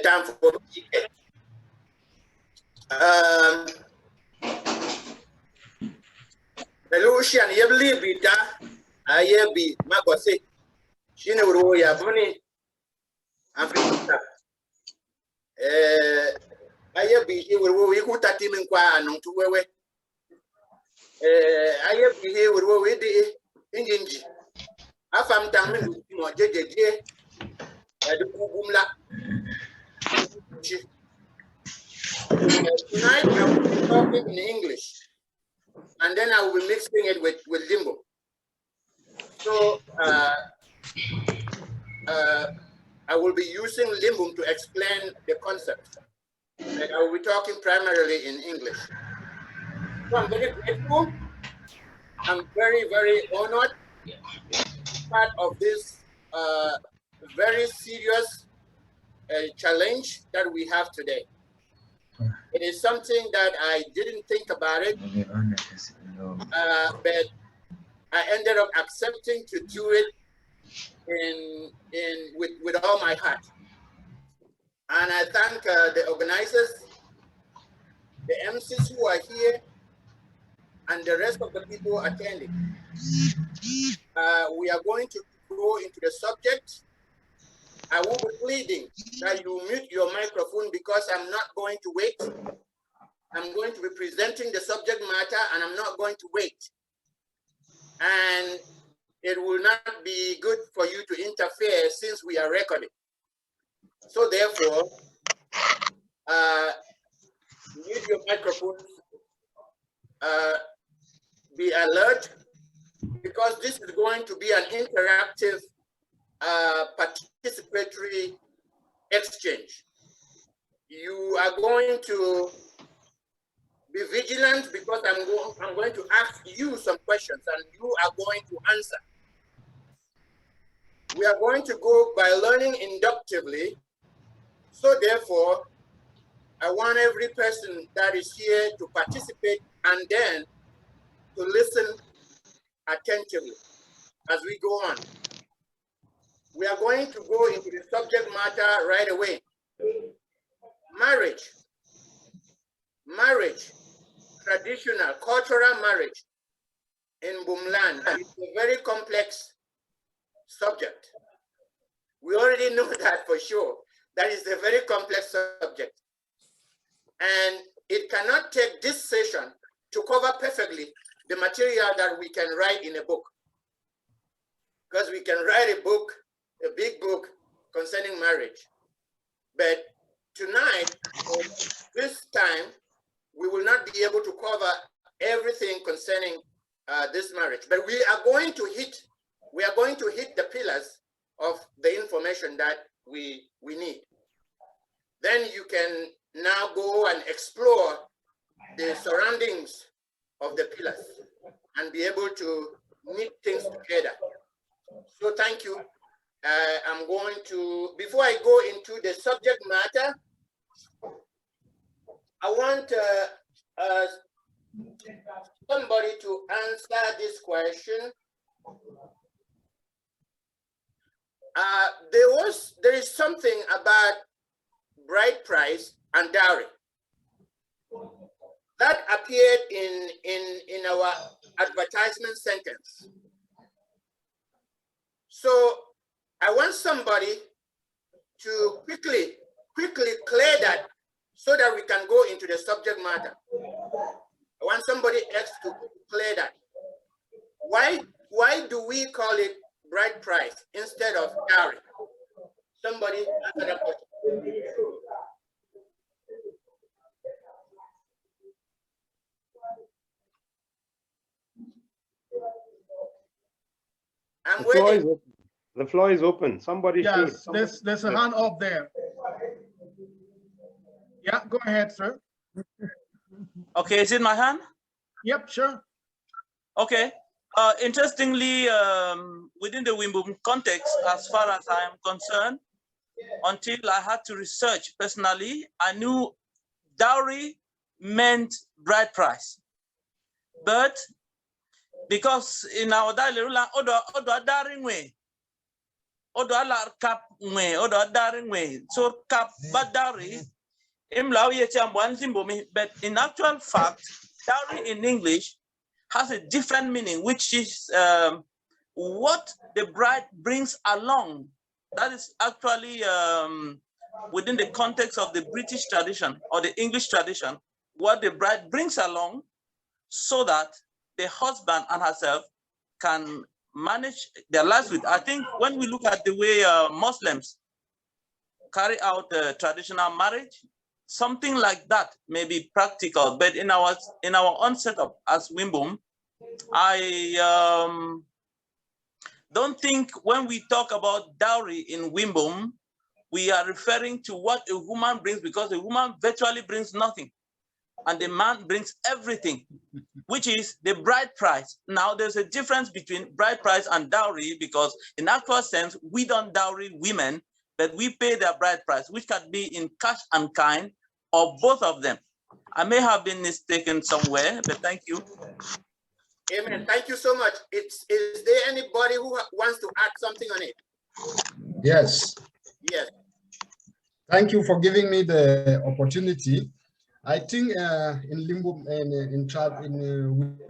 time for EK. Belusian yebli bita ayebi magose shine uro ya buni Afrika ayebi hi uro iku tatimin kwa nontu wewe ayebi hi uro we di injinji afam tamin mo jejeje adu kubumla. Tonight I will be talking in English, and then I will be mixing it with Limbo. So I will be using Limbo to explain the concept, and I will be talking primarily in English. So I'm very grateful. I'm very, very honored to be part of this very serious challenge that we have today. It is something that I didn't think about it, but I ended up accepting to do it with all my heart. And I thank the organizers, the MCs who are here, and the rest of the people attending. We are going to go into the subject. I will be pleading that you mute your microphone because I'm not going to wait. I'm going to be presenting the subject matter and I'm not going to wait. And it will not be good for you to interfere since we are recording. So therefore, mute your microphones, be alert, because this is going to be an interactive participatory exchange. You are going to be vigilant because I'm going to ask you some questions and you are going to answer. We are going to go by learning inductively. So therefore, I want every person that is here to participate and then to listen attentively as we go on. We are going to go into the subject matter right away. Marriage. Marriage, traditional, cultural marriage in Mbum Land is a very complex subject. We already know that for sure. That is a very complex subject. And it cannot take this session to cover perfectly the material that we can write in a book. Because we can write a book, a big book concerning marriage. But tonight, or this time, we will not be able to cover everything concerning this marriage. But we are going to hit the pillars of the information that we need. Then you can now go and explore the surroundings of the pillars and be able to knit things together. So thank you. I'm going to, before I go into the subject matter, I want somebody to answer this question. There is something about bride price and dowry that appeared in our advertisement sentence. So I want somebody to quickly clear that so that we can go into the subject matter. I want somebody else to clear that. Why do we call it bride price instead of dowry? Somebody answer that question. I'm waiting. The floor is open. Somebody should. There's a hand up there. Yeah, go ahead, sir. Okay, is it my hand? Yep, sure. Okay. Interestingly, within the Mbum context, as far as I am concerned, until I had to research personally, I knew dowry meant bride price. But because in our daily rule, other dowry way, odo alar kap ngwe odo dar ngwe so kap badari imlaw ye chambwan simbomi. But in actual fact, dowry in English has a different meaning, which is what the bride brings along. That is actually within the context of the British tradition or the English tradition, what the bride brings along so that the husband and herself can manage their lives with. I think when we look at the way Muslims carry out traditional marriage, something like that may be practical. But in our own setup as Mbum, I don't think when we talk about dowry in Mbum, we are referring to what a woman brings, because a woman virtually brings nothing and the man brings everything, which is the bride price. Now there's a difference between bride price and dowry, because in actual sense, we don't dowry women, but we pay their bride price, which can be in cash and kind or both of them. I may have been mistaken somewhere, but thank you. Amen. Thank you so much. Is there anybody who wants to add something on it? Yes. Yes. Thank you for giving me the opportunity. I think in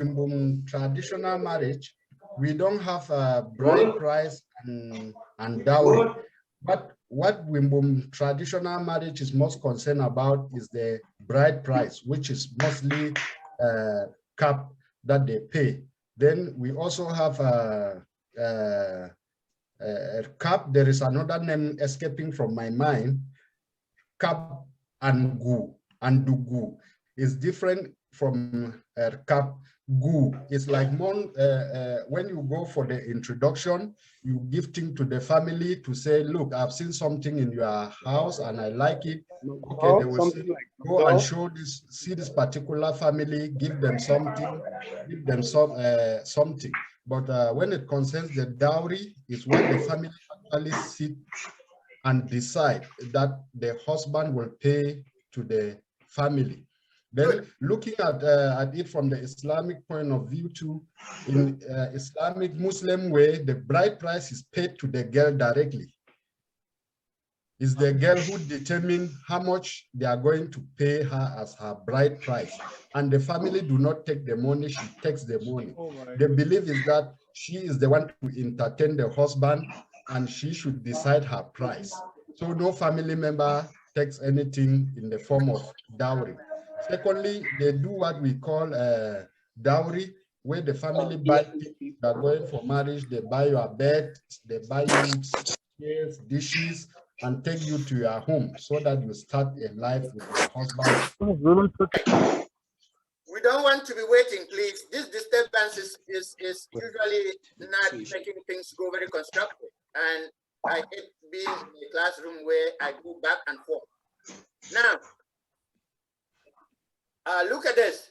Mbum traditional marriage, we don't have a bride price and dowry. But what Mbum traditional marriage is most concerned about is the bride price, which is mostly cap that they pay. Then we also have a cap. There is another name escaping from my mind. Cap and gu and dugu is different from cap. Gu is like more when you go for the introduction, you give things to the family to say, look, I've seen something in your house and I like it. Okay, they will say, go and show this, see this particular family, give them something, give them something. But when it concerns the dowry, is what the family actually sit and decide that the husband will pay to the family. Then looking at it from the Islamic point of view too, in Islamic Muslim way, the bride price is paid to the girl directly. It's the girl who determines how much they are going to pay her as her bride price. And the family do not take the money, she takes the money. The belief is that she is the one to entertain the husband and she should decide her price. So no family member takes anything in the form of dowry. Secondly, they do what we call dowry, where the family buy things that are going for marriage. They buy your bed, they buy you chairs, dishes, and take you to your home so that you start a life with your husband. We don't want to be waiting, please. This disturbance is usually not making things go very constructive. And I hate being in a classroom where I go back and forth. Now, look at this.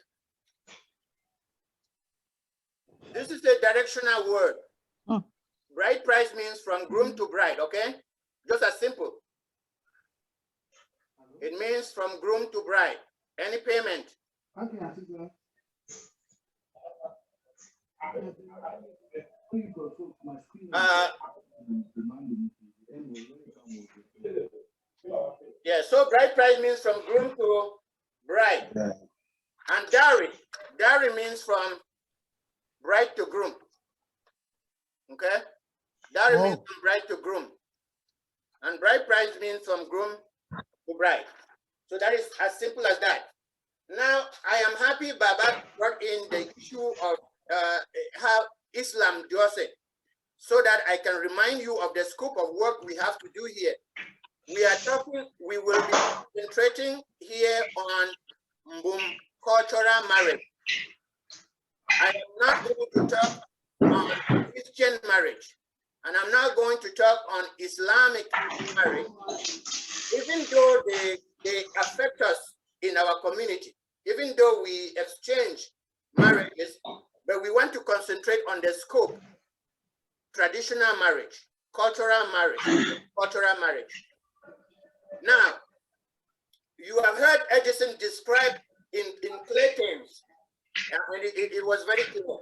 This is a directional word. Bride price means from groom to bride, okay? Just as simple. It means from groom to bride. Any payment. Yeah, so bride price means from groom to bride. And dowry means from bride to groom. Okay? Dowry means from bride to groom. And bride price means from groom to bride. So that is as simple as that. Now, I am happy Baba brought in the issue of how Islam does it, so that I can remind you of the scope of work we have to do here. We will be concentrating here on Mbum cultural marriage. I am not going to talk on Christian marriage, and I'm not going to talk on Islamic marriage, even though they affect us in our community, even though we exchange marriages, but we want to concentrate on the scope: traditional marriage, cultural marriage. Now, you have heard Edison described in clear terms, and it was very clear.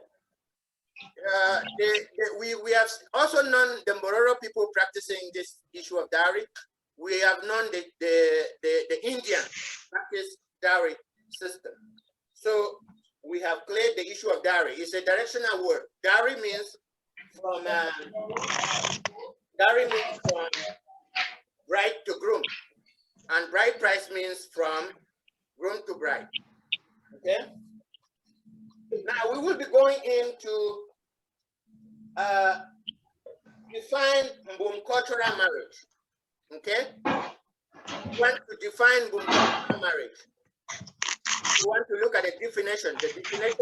we have also known the Mororo people practicing this issue of dowry. We have known the Indian practice dowry system. So we have cleared the issue of dowry. It's a directional word. Dowry means from bride to groom, and bride price means from groom to bride. Okay. Now we will be going into define Mbum cultural marriage. Okay. We want to define Mbum cultural marriage. We want to look at the definition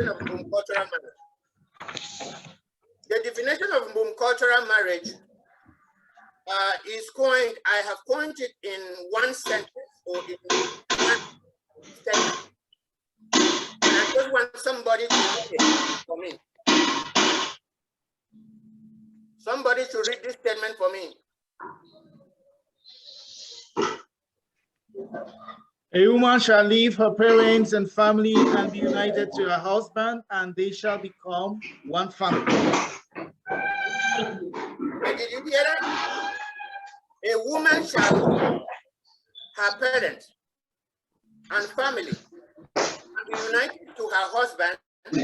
of Mbum cultural marriage. The definition of Mbum cultural marriage is coined, I have coined it in one sentence or in one sentence. And I just want somebody to read it for me. Somebody should read this statement for me. A woman shall leave her parents and family and be united to her husband, and they shall become one family. Did you hear that? A woman shall leave her parents and family and be united to her husband, and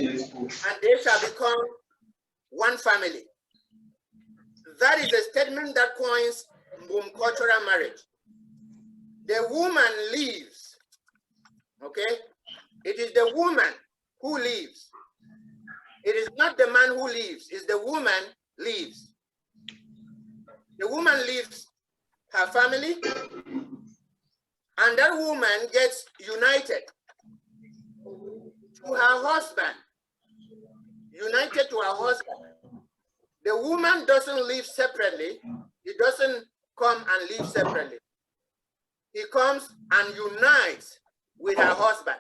they shall become one family. That is a statement that coins Mbum cultural marriage. The woman leaves, okay? It is the woman who leaves. It is not the man who leaves, it's the woman leaves. The woman leaves her family, and that woman gets united to her husband. United to her husband. The woman doesn't live separately. He doesn't come and live separately. He comes and unites with her husband.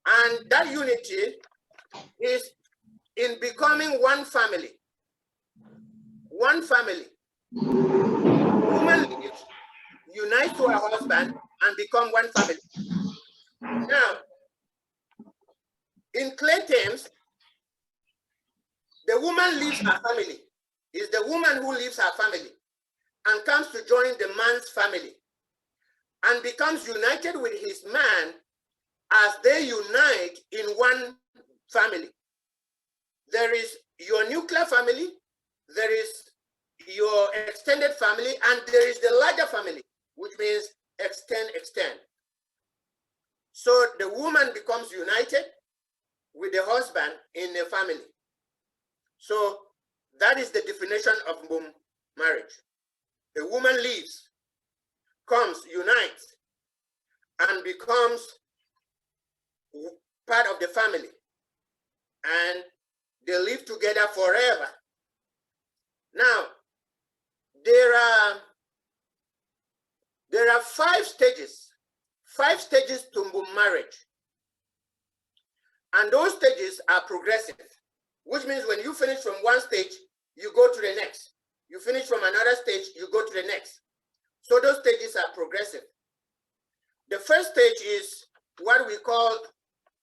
And that unity is in becoming one family. One family. Woman lives, unites to her husband, and become one family. Now, in clear terms, the woman leaves her family. It's the woman who leaves her family and comes to join the man's family and becomes united with his man as they unite in one family. There is your nuclear family, there is your extended family, and there is the larger family, which means extend. So the woman becomes united with the husband in a family. So that is the definition of Mbum marriage. The woman leaves, comes, unites, and becomes part of the family. And they live together forever. Now, there are 5 stages to Mbum marriage. And those stages are progressive, which means when you finish from one stage, you go to the next. You finish from another stage, you go to the next. So those stages are progressive. The first stage is what we call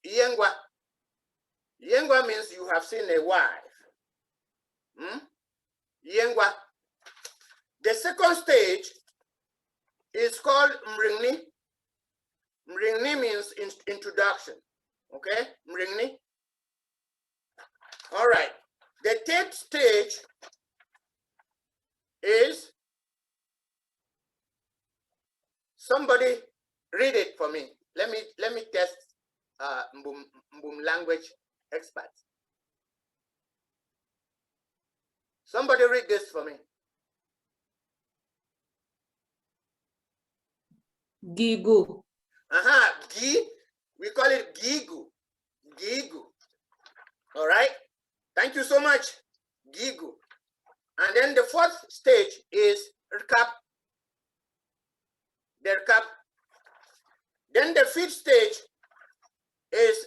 Yengwa. Yengwa means you have seen a wife. Yengwa. The second stage is called Mringni. Mringni means introduction. Okay, Mringni. All right. The third stage is, somebody read it for me. Let me test Mbum language experts. Somebody read this for me. Gigu. Gi, we call it Gigu. Gigu. All right. Thank you so much. Gigu. And then the fourth stage is Rkap. The Rkap. Then the fifth stage is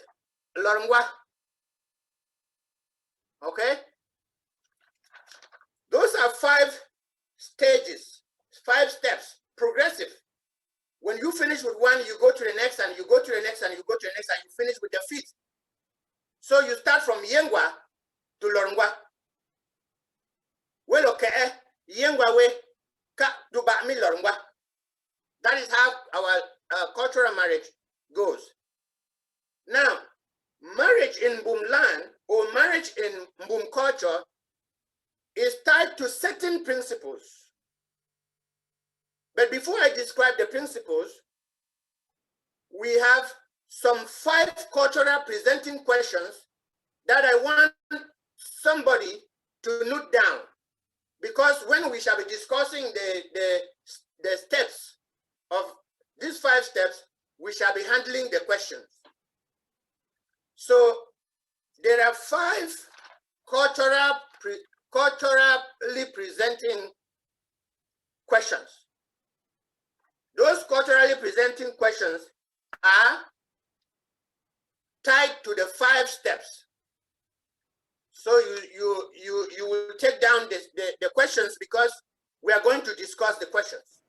Lormwa. Okay. Those are 5 stages, 5 steps, progressive. When you finish with one, you go to the next, and you go to the next, and you go to the next, and you finish with the 5th. So you start from Yengwa, to lorngwa. Well, okay, yengwa we ka duba mi lorngwa. That is how our cultural marriage goes. Now, marriage in Mbum Land or marriage in Mbum culture is tied to certain principles. But before I describe the principles, we have some 5 cultural presenting questions that I want somebody to note down, because when we shall be discussing the steps of these 5 steps, we shall be handling the questions. So there are 5 culturally presenting questions. Those culturally presenting questions are tied to the 5 steps. So you will take down the questions, because we are going to discuss the questions.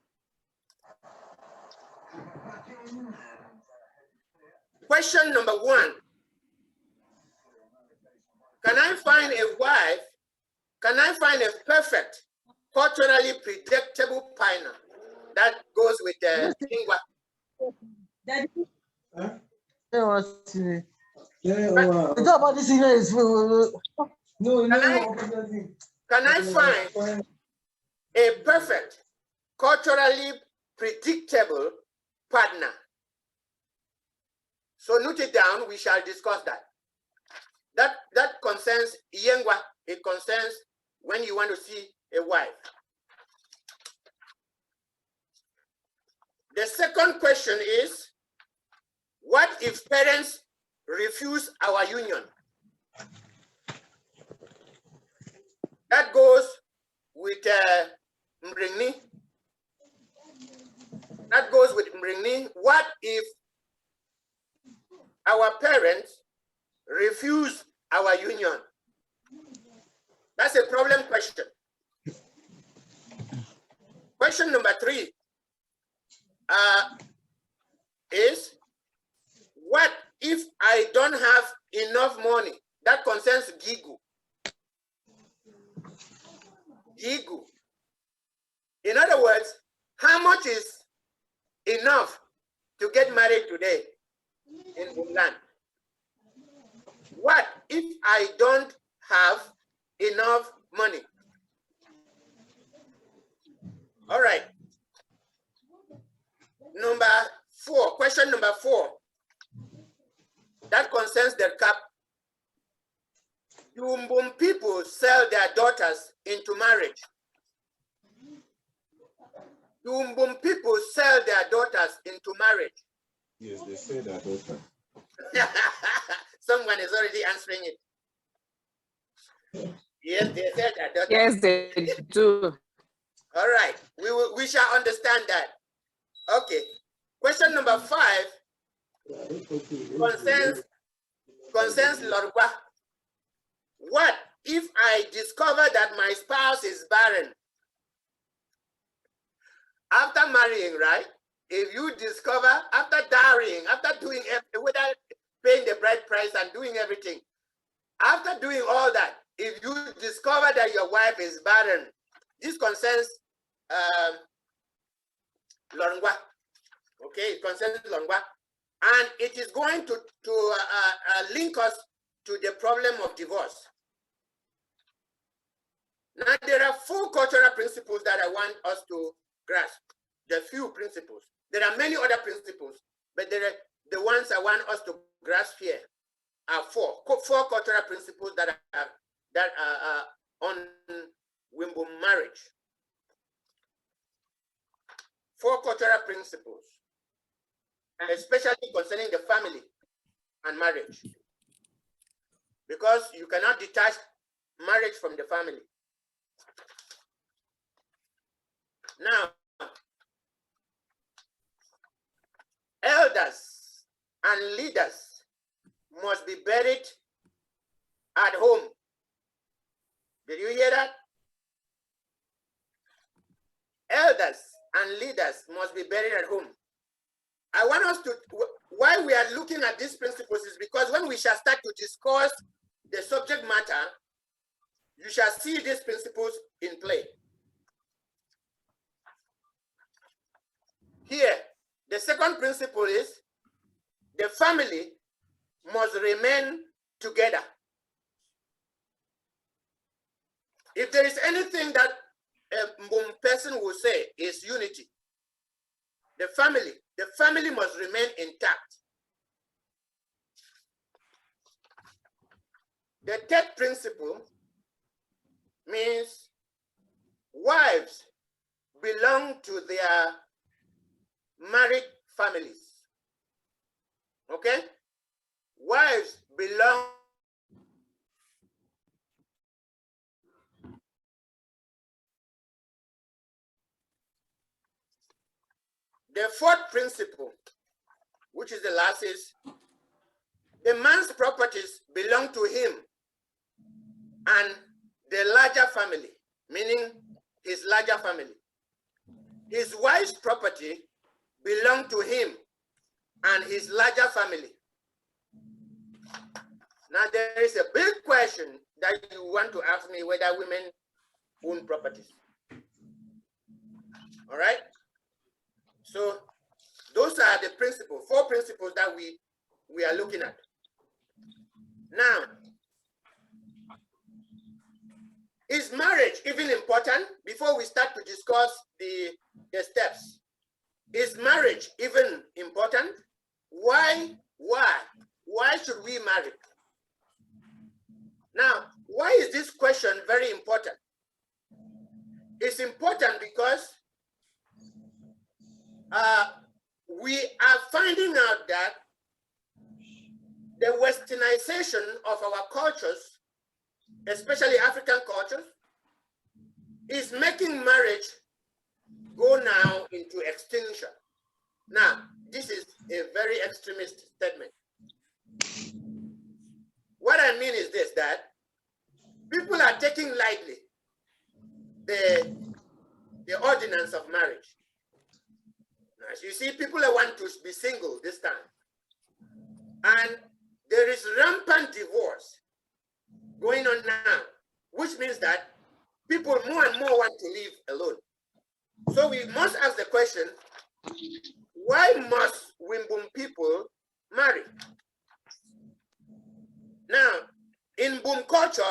Question number 1. Can I find a wife? Can I find a perfect, culturally predictable partner that goes with the lingua? Can I find a perfect, culturally predictable partner? So note it down, we shall discuss that. That concerns Yengwa. It concerns when you want to see a wife. The second question is, what if parents refuse our union? That goes with Mringni. That goes with Mringni. What if our parents refuse our union? That's a problem question. Question number 3 is, what if I don't have enough money? That concerns Gigu. Gigu. In other words, how much is enough to get married today in Mbum Land? What if I don't have enough money? All right. Number 4, question number 4. That concerns the cap. Do Mbum people sell their daughters into marriage? Do Mbum people sell their daughters into marriage? Yes, they say their daughters. Someone is already answering it. Yes, they said their daughters. Yes, they do. All right, we shall understand that. Okay. Question number 5 concerns Lorgua. What if I discover that my spouse is barren? After marrying, right? If you discover, after dowrying, after doing without paying the bride price and doing everything, after doing all that, if you discover that your wife is barren, this concerns Lorngwa. Okay, it concerns Lorngwa, and it is going to link us to the problem of divorce. Now, there are 4 cultural principles that I want us to grasp. The few principles. There are many other principles, but the ones I want us to grasp here are 4 cultural principles that are on Mbum marriage. 4 cultural principles, especially concerning the family and marriage, because you cannot detach marriage from the family. Now, elders and leaders must be buried at home. Did you hear that? Elders and leaders must be buried at home. I want us to, why we are looking at these principles is because when we shall start to discuss the subject matter, you shall see these principles in play. Here, the second principle is the family must remain together. If there is anything that a Mbum person will say is unity, the family must remain intact. The third principle means wives belong to their married families. Okay? Wives belong . The fourth principle, which is the last, is the man's properties belong to him and the larger family, meaning his larger family. His wife's property belong to him and his larger family. Now there is a big question that you want to ask me, whether women own properties. All right? So those are the principles, 4 principles that we are looking at. Now, is marriage even important? Before we start to discuss the steps, is marriage even important? Why should we marry? Now, why is this question very important? It's important because we are finding out that the westernization of our cultures, especially African cultures, is making marriage go now into extinction. Now, this is a very extremist statement. What I mean is this, that people are taking lightly the ordinance of marriage. As you see, people want to be single this time. And there is rampant divorce going on now, which means that people more and more want to live alone. So we must ask the question, why must Mbum people marry? Now, in Mbum culture,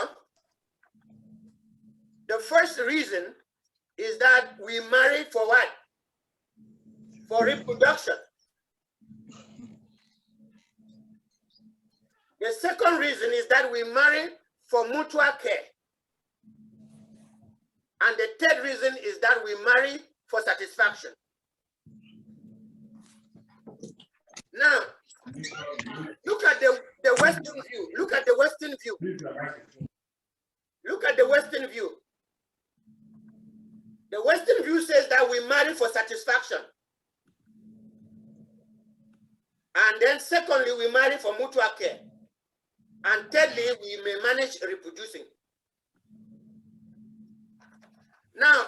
the first reason is that we marry for what? For reproduction. The second reason is that we marry for mutual care. And the third reason is that we marry for satisfaction. Now, look at the Western view. Look at the Western view. Look at the Western view. The Western view says that we marry for satisfaction. And then secondly, we marry for mutual care. And thirdly, we may manage reproducing. Now,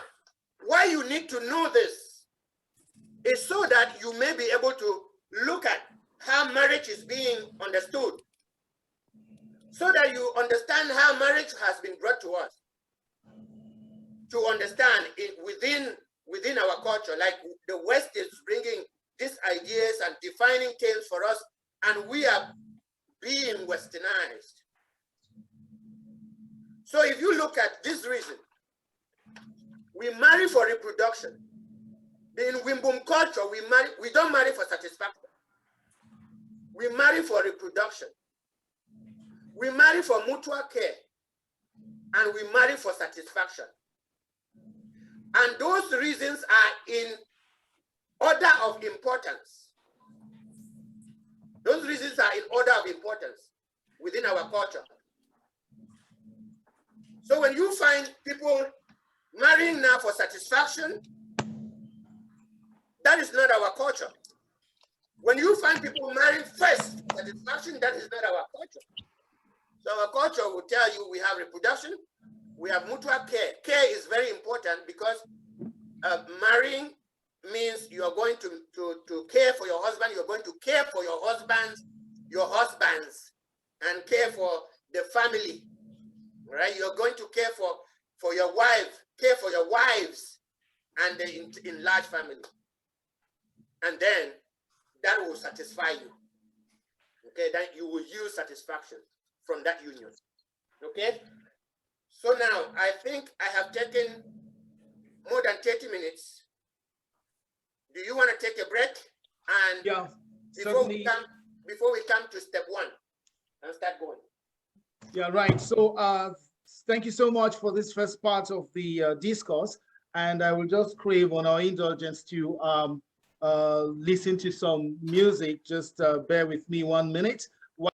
why you need to know this is so that you may be able to look at how marriage is being understood, so that you understand how marriage has been brought to us, to understand it within our culture. Like the West is bringing these ideas and defining terms for us, and we are being westernized. So if you look at this reason, we marry for reproduction. In Mbum culture, we don't marry for satisfaction. We marry for reproduction. We marry for mutual care. And we marry for satisfaction. And those reasons are in order of importance. Those reasons are in order of importance within our culture. So when you find people marrying now for satisfaction, that is not our culture. When you find people marrying first satisfaction, that is not our culture. So our culture will tell you we have reproduction, we have mutual care. Care is very important because marrying means you are going to care for your husband, you're going to care for your husbands, and care for the family. right? You're going to care for your wife, care for your wives and the enlarged family. And then that will satisfy you. Okay, then you will use satisfaction from that union. Okay, so now I think I have taken more than 30 minutes. Do you want to take a break? And Yeah, before certainly. before we come to step one and start going. Yeah, right. So thank you so much for this first part of the discourse. And I will just crave on our indulgence to listen to some music. Just bear with me 1 minute.